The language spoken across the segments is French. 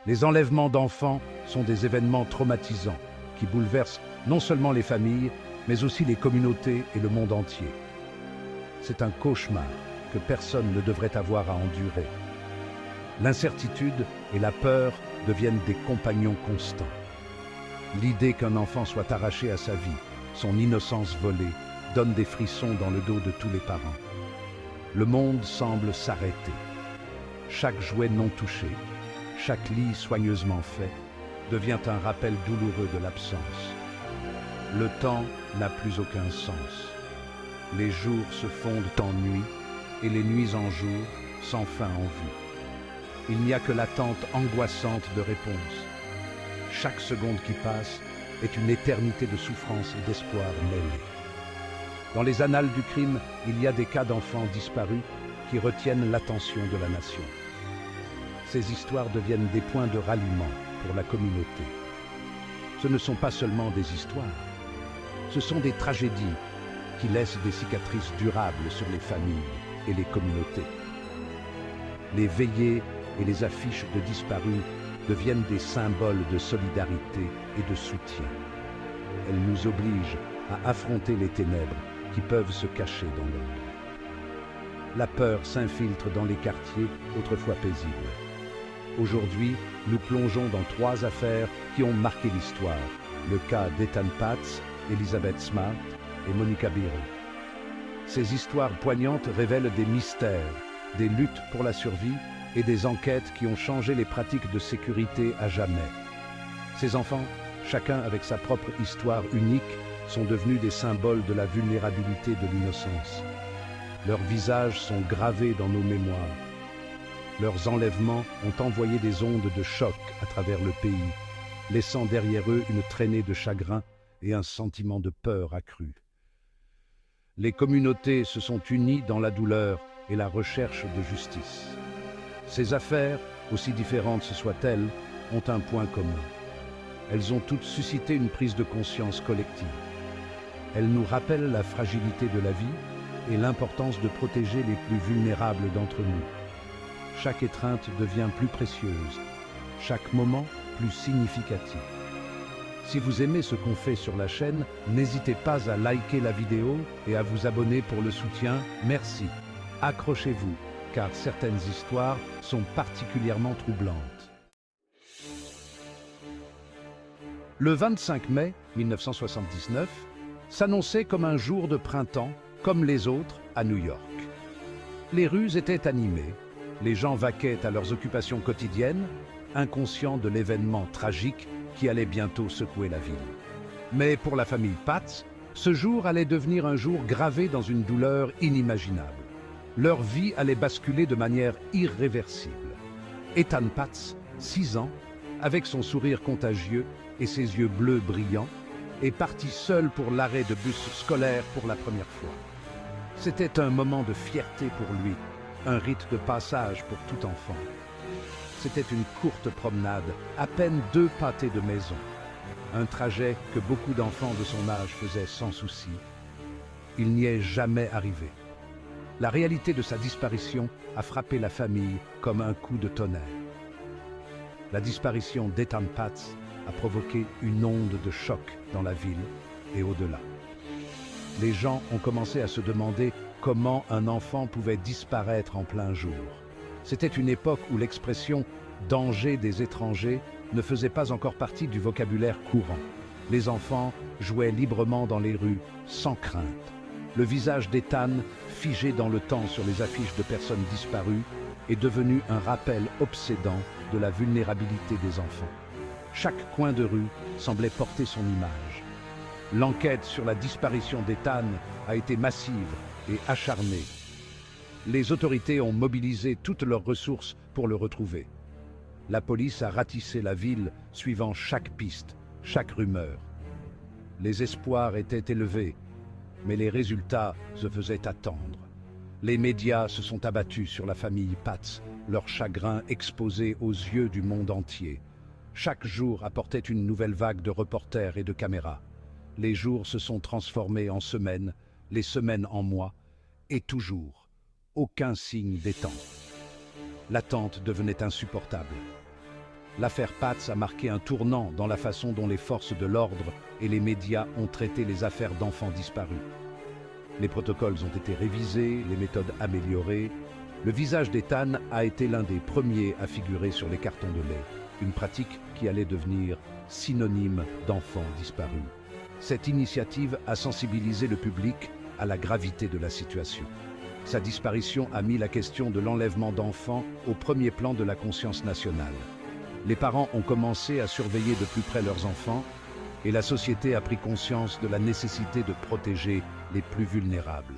Les enlèvements d'enfants sont des événements traumatisants qui bouleversent non seulement les familles, mais aussi les communautés et le monde entier. C'est un cauchemar que personne ne devrait avoir à endurer. L'incertitude et la peur deviennent des compagnons constants. L'idée qu'un enfant soit arraché à sa vie, son innocence volée, donne des frissons dans le dos de tous les parents. Le monde semble s'arrêter. Chaque jouet non touché, chaque lit soigneusement fait, devient un rappel douloureux de l'absence. Le temps n'a plus aucun sens. Les jours se fondent en nuit et les nuits en jours, sans fin en vue. Il n'y a que l'attente angoissante de réponse. Chaque seconde qui passe est une éternité de souffrance et d'espoir mêlés. Dans les annales du crime, il y a des cas d'enfants disparus qui retiennent l'attention de la nation. Ces histoires deviennent des points de ralliement pour la communauté. Ce ne sont pas seulement des histoires, ce sont des tragédies qui laissent des cicatrices durables sur les familles et les communautés. Les veillées et les affiches de disparus deviennent des symboles de solidarité et de soutien. Elles nous obligent à affronter les ténèbres qui peuvent se cacher dans l'ombre. La peur s'infiltre dans les quartiers autrefois paisibles. Aujourd'hui, nous plongeons dans 3 affaires qui ont marqué l'histoire. Le cas d'Ethan Patz, Elizabeth Smart et Monica Biro. Ces histoires poignantes révèlent des mystères, des luttes pour la survie et des enquêtes qui ont changé les pratiques de sécurité à jamais. Ces enfants, chacun avec sa propre histoire unique, sont devenus des symboles de la vulnérabilité de l'innocence. Leurs visages sont gravés dans nos mémoires. Leurs enlèvements ont envoyé des ondes de choc à travers le pays, laissant derrière eux une traînée de chagrin et un sentiment de peur accru. Les communautés se sont unies dans la douleur et la recherche de justice. Ces affaires, aussi différentes soient-elles, ont un point commun. Elles ont toutes suscité une prise de conscience collective. Elles nous rappellent la fragilité de la vie et l'importance de protéger les plus vulnérables d'entre nous. Chaque étreinte devient plus précieuse, chaque moment plus significatif. Si vous aimez ce qu'on fait sur la chaîne, n'hésitez pas à liker la vidéo et à vous abonner pour le soutien. Merci. Accrochez-vous, car certaines histoires sont particulièrement troublantes. Le 25 mai 1979 s'annonçait comme un jour de printemps, comme les autres, à New York. Les rues étaient animées, les gens vaquaient à leurs occupations quotidiennes, inconscients de l'événement tragique qui allait bientôt secouer la ville. Mais pour la famille Patz, ce jour allait devenir un jour gravé dans une douleur inimaginable. Leur vie allait basculer de manière irréversible. Ethan Patz, 6 ans, avec son sourire contagieux et ses yeux bleus brillants, est parti seul pour l'arrêt de bus scolaire pour la première fois. C'était un moment de fierté pour lui, un rite de passage pour tout enfant. C'était une courte promenade, à peine 2 pâtés de maison. Un trajet que beaucoup d'enfants de son âge faisaient sans souci. Il n'y est jamais arrivé. La réalité de sa disparition a frappé la famille comme un coup de tonnerre. La disparition d'Ethan Patz a provoqué une onde de choc dans la ville et au-delà. Les gens ont commencé à se demander comment un enfant pouvait disparaître en plein jour. C'était une époque où l'expression « danger des étrangers » ne faisait pas encore partie du vocabulaire courant. Les enfants jouaient librement dans les rues, sans crainte. Le visage d'Ethan, figé dans le temps sur les affiches de personnes disparues, est devenu un rappel obsédant de la vulnérabilité des enfants. Chaque coin de rue semblait porter son image. L'enquête sur la disparition d'Ethan a été massive et acharnée. Les autorités ont mobilisé toutes leurs ressources pour le retrouver. La police a ratissé la ville suivant chaque piste, chaque rumeur. Les espoirs étaient élevés, mais les résultats se faisaient attendre. Les médias se sont abattus sur la famille Patz, leur chagrin exposé aux yeux du monde entier. Chaque jour apportait une nouvelle vague de reporters et de caméras. Les jours se sont transformés en semaines, les semaines en mois, et toujours, aucun signe d'Ethan. L'attente devenait insupportable. l'affaire Pats a marqué un tournant dans la façon dont les forces de l'ordre et les médias ont traité les affaires d'enfants disparus. Les protocoles ont été révisés, les méthodes améliorées. Le visage d'Ethan a été l'un des premiers à figurer sur les cartons de lait, une pratique qui allait devenir synonyme d'enfants disparus. Cette initiative a sensibilisé le public à la gravité de la situation. Sa disparition a mis la question de l'enlèvement d'enfants au premier plan de la conscience nationale. Les parents ont commencé à surveiller de plus près leurs enfants et la société a pris conscience de la nécessité de protéger les plus vulnérables.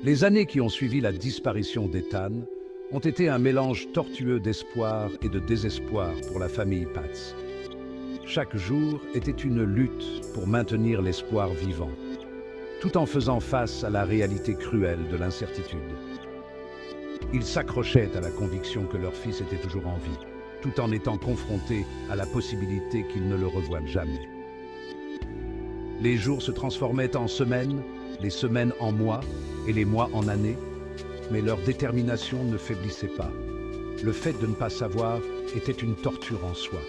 Les années qui ont suivi la disparition d'Ethan ont été un mélange tortueux d'espoir et de désespoir pour la famille Pats. Chaque jour était une lutte pour maintenir l'espoir vivant, tout en faisant face à la réalité cruelle de l'incertitude. Ils s'accrochaient à la conviction que leur fils était toujours en vie, tout en étant confrontés à la possibilité qu'ils ne le revoient jamais. Les jours se transformaient en semaines, les semaines en mois et les mois en années, mais leur détermination ne faiblissait pas. Le fait de ne pas savoir était une torture en soi.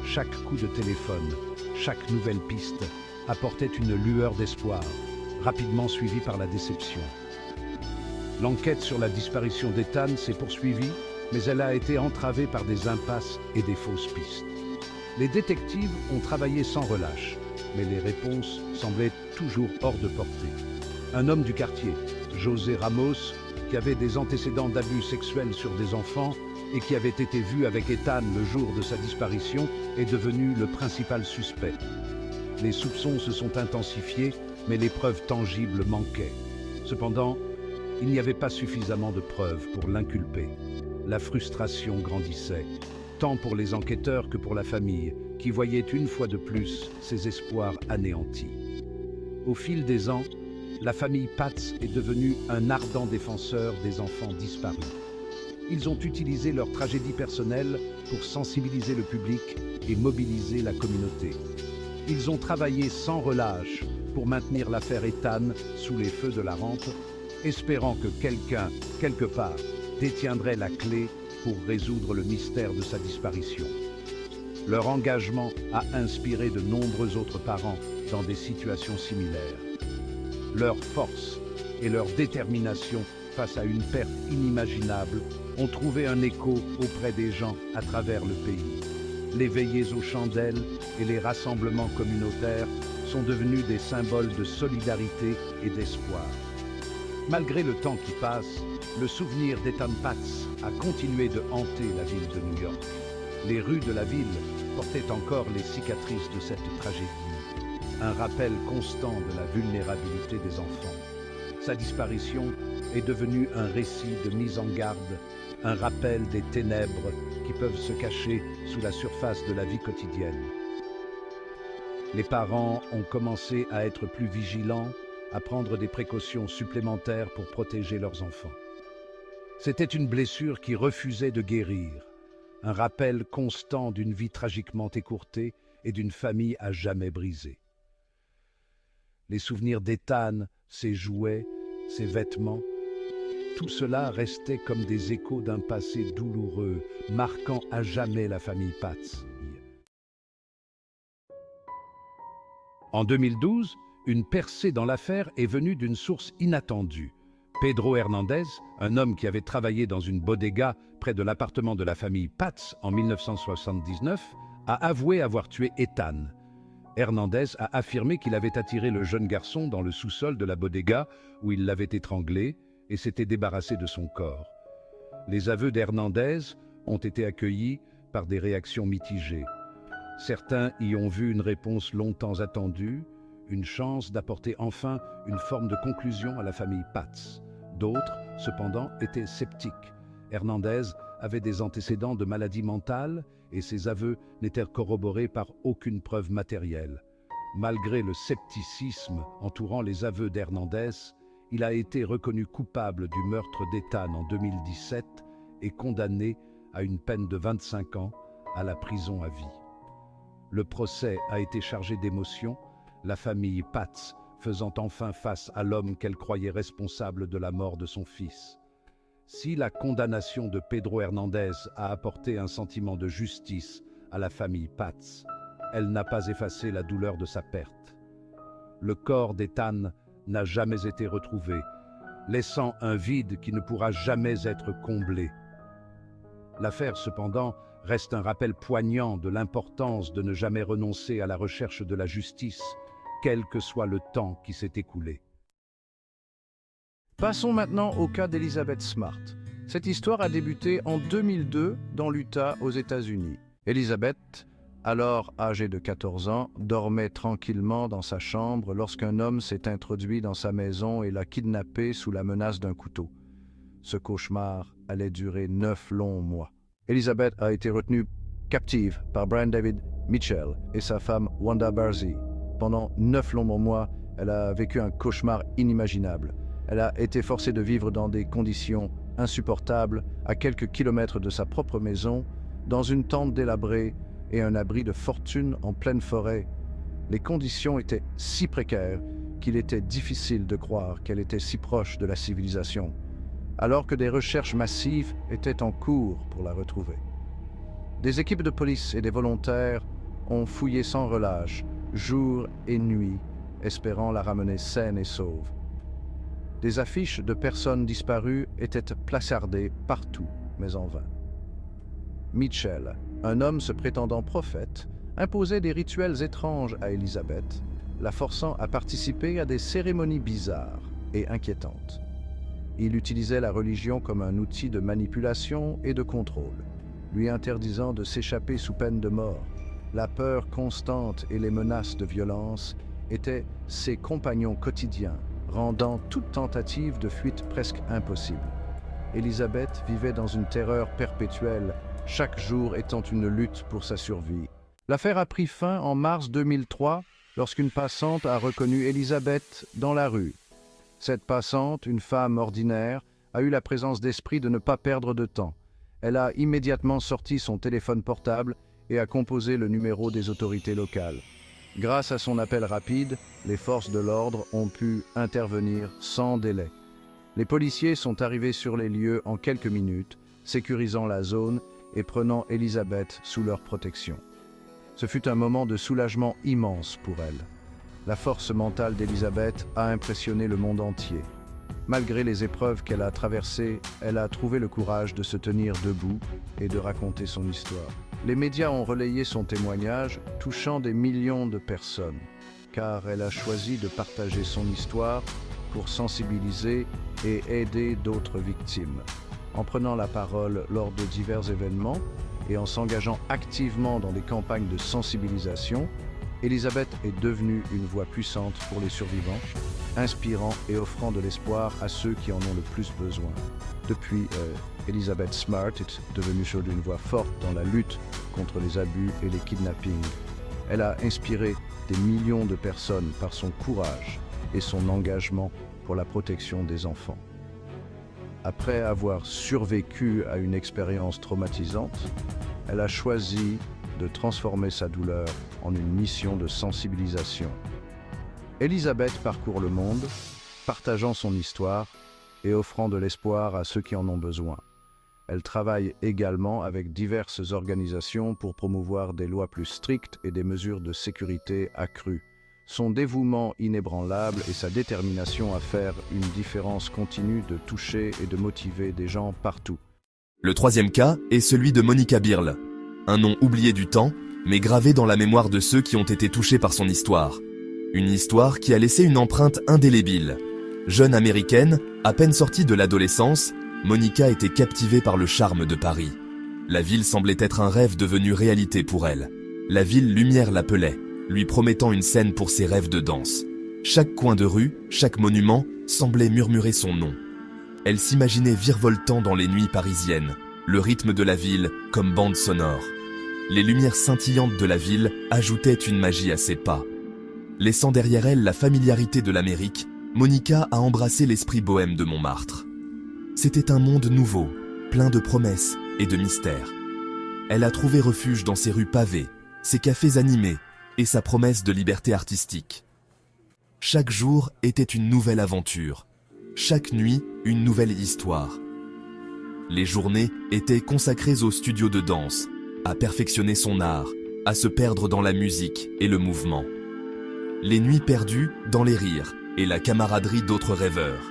Chaque coup de téléphone, chaque nouvelle piste apportait une lueur d'espoir, rapidement suivie par la déception. L'enquête sur la disparition d'Ethan s'est poursuivie, mais elle a été entravée par des impasses et des fausses pistes. Les détectives ont travaillé sans relâche, mais les réponses semblaient toujours hors de portée. Un homme du quartier, José Ramos, qui avait des antécédents d'abus sexuels sur des enfants et qui avait été vu avec Ethan le jour de sa disparition, est devenu le principal suspect. Les soupçons se sont intensifiés, mais les preuves tangibles manquaient. Cependant, il n'y avait pas suffisamment de preuves pour l'inculper. La frustration grandissait, tant pour les enquêteurs que pour la famille, qui voyait une fois de plus ses espoirs anéantis. Au fil des ans, la famille Pats est devenue un ardent défenseur des enfants disparus. Ils ont utilisé leur tragédie personnelle pour sensibiliser le public et mobiliser la communauté. Ils ont travaillé sans relâche pour maintenir l'affaire Ethan sous les feux de la rampe, espérant que quelqu'un, quelque part, détiendrait la clé pour résoudre le mystère de sa disparition. Leur engagement a inspiré de nombreux autres parents dans des situations similaires. Leur force et leur détermination face à une perte inimaginable ont trouvé un écho auprès des gens à travers le pays. Les veillées aux chandelles et les rassemblements communautaires sont devenus des symboles de solidarité et d'espoir. Malgré le temps qui passe, le souvenir d'Ethan Pats a continué de hanter la ville de New York. Les rues de la ville portaient encore les cicatrices de cette tragédie, un rappel constant de la vulnérabilité des enfants. Sa disparition est devenue un récit de mise en garde, un rappel des ténèbres qui peuvent se cacher sous la surface de la vie quotidienne. Les parents ont commencé à être plus vigilants, à prendre des précautions supplémentaires pour protéger leurs enfants. C'était une blessure qui refusait de guérir, un rappel constant d'une vie tragiquement écourtée et d'une famille à jamais brisée. Les souvenirs d'Ethan, ses jouets, ses vêtements, tout cela restait comme des échos d'un passé douloureux, marquant à jamais la famille Pats. En 2012, une percée dans l'affaire est venue d'une source inattendue. Pedro Hernandez, un homme qui avait travaillé dans une bodega près de l'appartement de la famille Pats en 1979, a avoué avoir tué Ethan. Hernandez a affirmé qu'il avait attiré le jeune garçon dans le sous-sol de la bodega où il l'avait étranglé et s'était débarrassé de son corps. Les aveux d'Hernandez ont été accueillis par des réactions mitigées. Certains y ont vu une réponse longtemps attendue, une chance d'apporter enfin une forme de conclusion à la famille Pats. D'autres, cependant, étaient sceptiques. Hernandez avait des antécédents de maladie mentale et ses aveux n'étaient corroborés par aucune preuve matérielle. Malgré le scepticisme entourant les aveux d'Hernandez, il a été reconnu coupable du meurtre d'Ethan en 2017 et condamné à une peine de 25 ans à la prison à vie. Le procès a été chargé d'émotion, la famille Pats faisant enfin face à l'homme qu'elle croyait responsable de la mort de son fils. Si la condamnation de Pedro Hernandez a apporté un sentiment de justice à la famille Paz, elle n'a pas effacé la douleur de sa perte. Le corps d'Ethan n'a jamais été retrouvé, laissant un vide qui ne pourra jamais être comblé. L'affaire, cependant, reste un rappel poignant de l'importance de ne jamais renoncer à la recherche de la justice, quel que soit le temps qui s'est écoulé. Passons maintenant au cas d'Elizabeth Smart. Cette histoire a débuté en 2002 dans l'Utah, aux États-Unis. Elizabeth, alors âgée de 14 ans, dormait tranquillement dans sa chambre lorsqu'un homme s'est introduit dans sa maison et l'a kidnappée sous la menace d'un couteau. Ce cauchemar allait durer 9 longs mois. Elizabeth a été retenue captive par Brian David Mitchell et sa femme Wanda Barzee. Pendant 9 longs mois, elle a vécu un cauchemar inimaginable. Elle a été forcée de vivre dans des conditions insupportables, à quelques kilomètres de sa propre maison, dans une tente délabrée et un abri de fortune en pleine forêt. Les conditions étaient si précaires qu'il était difficile de croire qu'elle était si proche de la civilisation, alors que des recherches massives étaient en cours pour la retrouver. Des équipes de police et des volontaires ont fouillé sans relâche, jour et nuit, espérant la ramener saine et sauve. Des affiches de personnes disparues étaient placardées partout, mais en vain. Mitchell, un homme se prétendant prophète, imposait des rituels étranges à Elizabeth, la forçant à participer à des cérémonies bizarres et inquiétantes. Il utilisait la religion comme un outil de manipulation et de contrôle, lui interdisant de s'échapper sous peine de mort. La peur constante et les menaces de violence étaient ses compagnons quotidiens, rendant toute tentative de fuite presque impossible. Elizabeth vivait dans une terreur perpétuelle, chaque jour étant une lutte pour sa survie. L'affaire a pris fin en mars 2003, lorsqu'une passante a reconnu Elizabeth dans la rue. Cette passante, une femme ordinaire, a eu la présence d'esprit de ne pas perdre de temps. Elle a immédiatement sorti son téléphone portable et a composé le numéro des autorités locales. Grâce à son appel rapide, les forces de l'ordre ont pu intervenir sans délai. Les policiers sont arrivés sur les lieux en quelques minutes, sécurisant la zone et prenant Elizabeth sous leur protection. Ce fut un moment de soulagement immense pour elle. La force mentale d'Elizabeth a impressionné le monde entier. Malgré les épreuves qu'elle a traversées, elle a trouvé le courage de se tenir debout et de raconter son histoire. Les médias ont relayé son témoignage, touchant des millions de personnes, car elle a choisi de partager son histoire pour sensibiliser et aider d'autres victimes. En prenant la parole lors de divers événements et en s'engageant activement dans des campagnes de sensibilisation, Elizabeth est devenue une voix puissante pour les survivants, inspirant et offrant de l'espoir à ceux qui en ont le plus besoin. Depuis, Elizabeth Smart est devenue aujourd'hui une voix forte dans la lutte contre les abus et les kidnappings. Elle a inspiré des millions de personnes par son courage et son engagement pour la protection des enfants. Après avoir survécu à une expérience traumatisante, elle a choisi de transformer sa douleur en une mission de sensibilisation. Elizabeth parcourt le monde, partageant son histoire et offrant de l'espoir à ceux qui en ont besoin. Elle travaille également avec diverses organisations pour promouvoir des lois plus strictes et des mesures de sécurité accrues. Son dévouement inébranlable et sa détermination à faire une différence continuent de toucher et de motiver des gens partout. Le troisième cas est celui de Monica Birle, un nom oublié du temps, mais gravé dans la mémoire de ceux qui ont été touchés par son histoire. Une histoire qui a laissé une empreinte indélébile. Jeune américaine, à peine sortie de l'adolescence, Monica était captivée par le charme de Paris. La ville semblait être un rêve devenu réalité pour elle. La ville lumière l'appelait, lui promettant une scène pour ses rêves de danse. Chaque coin de rue, chaque monument, semblait murmurer son nom. Elle s'imaginait virevoltant dans les nuits parisiennes, le rythme de la ville comme bande sonore. Les lumières scintillantes de la ville ajoutaient une magie à ses pas. Laissant derrière elle la familiarité de l'Amérique, Monica a embrassé l'esprit bohème de Montmartre. C'était un monde nouveau, plein de promesses et de mystères. Elle a trouvé refuge dans ses rues pavées, ses cafés animés et sa promesse de liberté artistique. Chaque jour était une nouvelle aventure, chaque nuit une nouvelle histoire. Les journées étaient consacrées au studio de danse, à perfectionner son art, à se perdre dans la musique et le mouvement. Les nuits perdues dans les rires et la camaraderie d'autres rêveurs.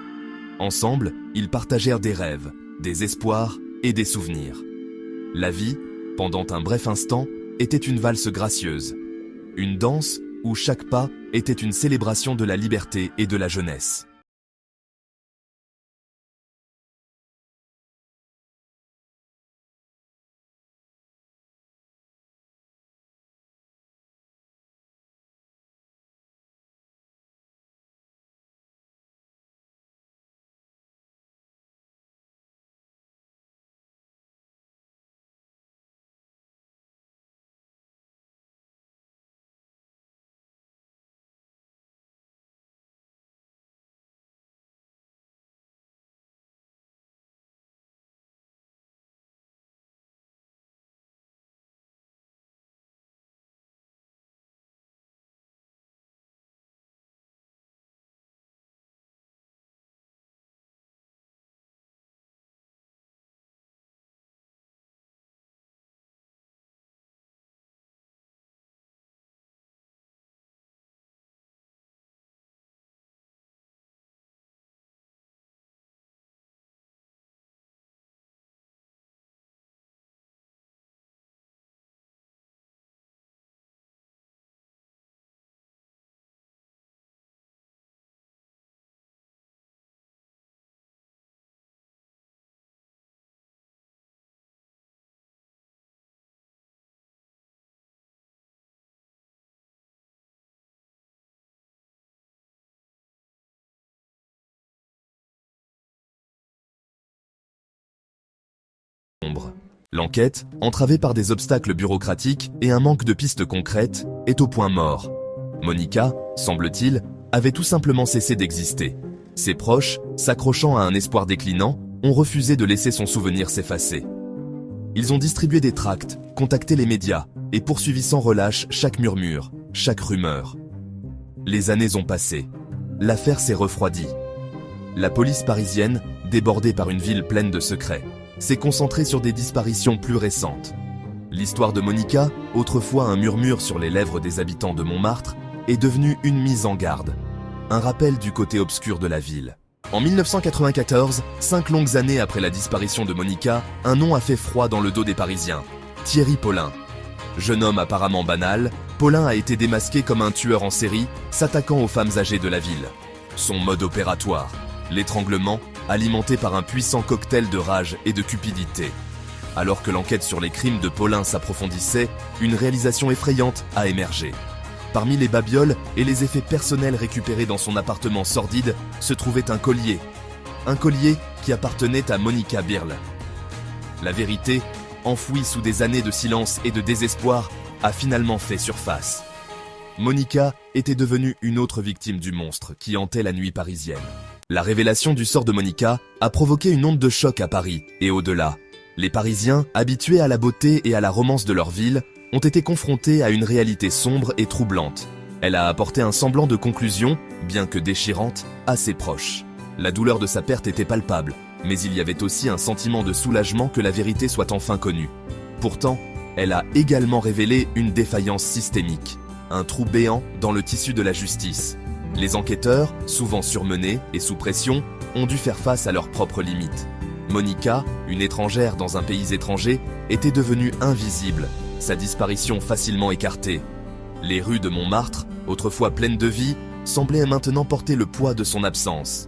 Ensemble, ils partagèrent des rêves, des espoirs et des souvenirs. La vie, pendant un bref instant, était une valse gracieuse. Une danse où chaque pas était une célébration de la liberté et de la jeunesse. L'enquête, entravée par des obstacles bureaucratiques et un manque de pistes concrètes, est au point mort. Monica, semble-t-il, avait tout simplement cessé d'exister. Ses proches, s'accrochant à un espoir déclinant, ont refusé de laisser son souvenir s'effacer. Ils ont distribué des tracts, contacté les médias et poursuivi sans relâche chaque murmure, chaque rumeur. Les années ont passé. L'affaire s'est refroidie. La police parisienne, débordée par une ville pleine de secrets, s'est concentrée sur des disparitions plus récentes. L'histoire de Monica, autrefois un murmure sur les lèvres des habitants de Montmartre, est devenue une mise en garde, un rappel du côté obscur de la ville. En 1994, 5 longues années après la disparition de Monica, un nom a fait froid dans le dos des Parisiens, Thierry Paulin. Jeune homme apparemment banal, Paulin a été démasqué comme un tueur en série, s'attaquant aux femmes âgées de la ville. Son mode opératoire, l'étranglement, alimenté par un puissant cocktail de rage et de cupidité. Alors que l'enquête sur les crimes de Paulin s'approfondissait, une réalisation effrayante a émergé. Parmi les babioles et les effets personnels récupérés dans son appartement sordide se trouvait un collier. Un collier qui appartenait à Monica Birl. La vérité, enfouie sous des années de silence et de désespoir, a finalement fait surface. Monica était devenue une autre victime du monstre qui hantait la nuit parisienne. La révélation du sort de Monica a provoqué une onde de choc à Paris et au-delà. Les Parisiens, habitués à la beauté et à la romance de leur ville, ont été confrontés à une réalité sombre et troublante. Elle a apporté un semblant de conclusion, bien que déchirante, à ses proches. La douleur de sa perte était palpable, mais il y avait aussi un sentiment de soulagement que la vérité soit enfin connue. Pourtant, elle a également révélé une défaillance systémique, un trou béant dans le tissu de la justice. Les enquêteurs, souvent surmenés et sous pression, ont dû faire face à leurs propres limites. Monica, une étrangère dans un pays étranger, était devenue invisible, sa disparition facilement écartée. Les rues de Montmartre, autrefois pleines de vie, semblaient maintenant porter le poids de son absence.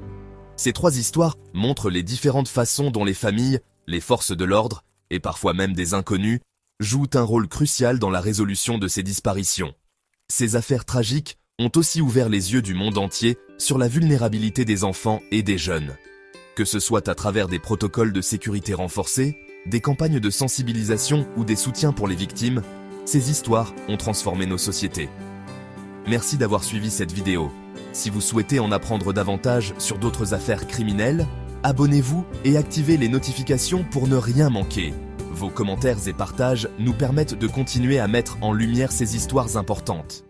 Ces 3 histoires montrent les différentes façons dont les familles, les forces de l'ordre, et parfois même des inconnus, jouent un rôle crucial dans la résolution de ces disparitions. Ces affaires tragiques ont aussi ouvert les yeux du monde entier sur la vulnérabilité des enfants et des jeunes. Que ce soit à travers des protocoles de sécurité renforcés, des campagnes de sensibilisation ou des soutiens pour les victimes, ces histoires ont transformé nos sociétés. Merci d'avoir suivi cette vidéo. Si vous souhaitez en apprendre davantage sur d'autres affaires criminelles, abonnez-vous et activez les notifications pour ne rien manquer. Vos commentaires et partages nous permettent de continuer à mettre en lumière ces histoires importantes.